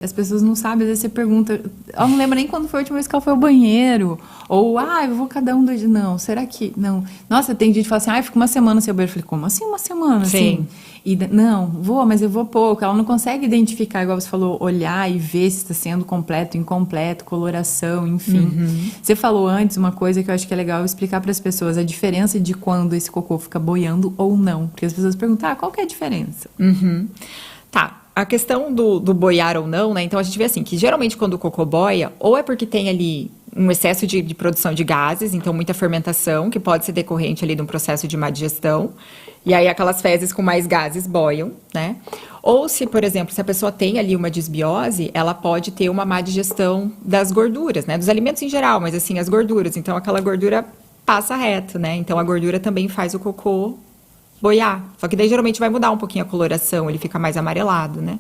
As pessoas não sabem, às vezes você pergunta, ela não lembra nem quando foi a última vez que ela foi ao banheiro, ou, eu vou cada um dois dias, não, será que, não, nossa, tem gente que fala assim, fica uma semana sem o banheiro, eu falei, como assim uma semana, Sim. assim, e, não, vou, mas eu vou pouco, ela não consegue identificar, igual você falou, olhar e ver se está sendo completo, incompleto, coloração, enfim. Você falou antes uma coisa que eu acho que é legal explicar para as pessoas, a diferença de quando esse cocô fica boiando ou não, porque as pessoas perguntam, qual que é a diferença? Tá. A questão do boiar ou não, né? Então a gente vê assim, que geralmente quando o cocô boia, ou é porque tem ali um excesso de produção de gases, então muita fermentação, que pode ser decorrente ali de um processo de má digestão, e aí aquelas fezes com mais gases boiam, né? Ou se, por exemplo, se a pessoa tem ali uma disbiose, ela pode ter uma má digestão das gorduras, né? Dos alimentos em geral, mas assim, as gorduras. Então aquela gordura passa reto, né? Então a gordura também faz o cocô boiar. Só que daí geralmente vai mudar um pouquinho a coloração, ele fica mais amarelado, né?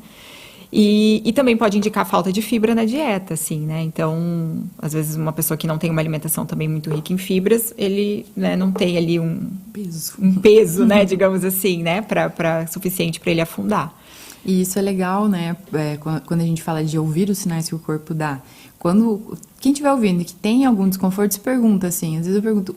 E também pode indicar falta de fibra na dieta, assim, né? Então, às vezes uma pessoa que não tem uma alimentação também muito rica em fibras, ele, né, não tem ali um peso, né, digamos assim, né, suficiente para ele afundar. E isso é legal, né? Quando a gente fala de ouvir os sinais que o corpo dá. Quem estiver ouvindo e que tem algum desconforto, se pergunta assim. Às vezes eu pergunto,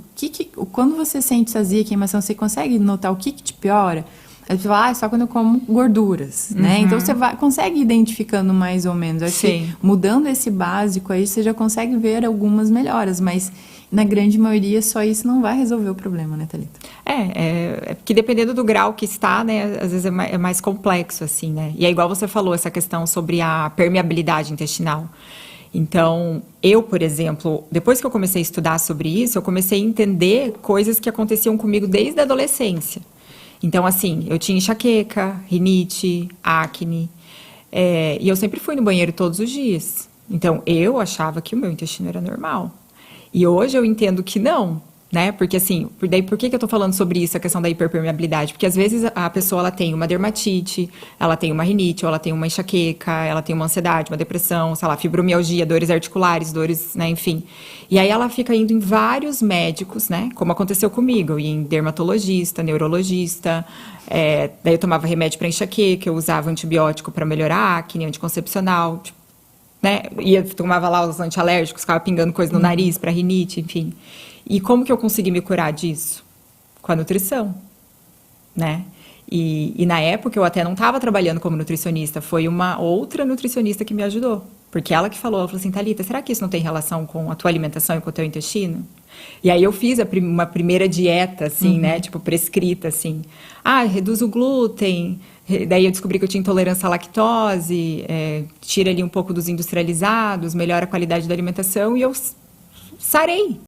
quando você sente azia, queimação, você consegue notar o que te piora? Aí você fala, só quando eu como gorduras, né? Então você consegue ir identificando mais ou menos. Eu acho que mudando esse básico aí, você já consegue ver algumas melhoras, mas na grande maioria só isso não vai resolver o problema, né, Thalita? É que dependendo do grau que está, né, às vezes é mais complexo, assim, né? E é igual você falou, essa questão sobre a permeabilidade intestinal. Então, eu, por exemplo, depois que eu comecei a estudar sobre isso, eu comecei a entender coisas que aconteciam comigo desde a adolescência. Então, assim, eu tinha enxaqueca, rinite, acne, e eu sempre fui no banheiro todos os dias. Então, eu achava que o meu intestino era normal. E hoje eu entendo que não, né? Porque assim, por que eu tô falando sobre isso, a questão da hiperpermeabilidade? Porque às vezes a pessoa ela tem uma dermatite, ela tem uma rinite, ou ela tem uma enxaqueca, ela tem uma ansiedade, uma depressão, sei lá, fibromialgia, dores articulares, dores, né, enfim. E aí ela fica indo em vários médicos, né? Como aconteceu comigo, eu ia em dermatologista, neurologista, daí eu tomava remédio para enxaqueca, eu usava antibiótico para melhorar a acne, anticoncepcional, tipo, né? Tomava lá os antialérgicos, ficava pingando coisa no nariz para rinite, enfim. E como que eu consegui me curar disso? Com a nutrição, né? E na época eu até não estava trabalhando como nutricionista, foi uma outra nutricionista que me ajudou. Porque ela falou assim, Thalita, será que isso não tem relação com a tua alimentação e com o teu intestino? E aí eu fiz uma primeira dieta, assim, né? Tipo, prescrita, assim. Reduz o glúten. Daí eu descobri que eu tinha intolerância à lactose, tira ali um pouco dos industrializados, melhora a qualidade da alimentação e eu sarei.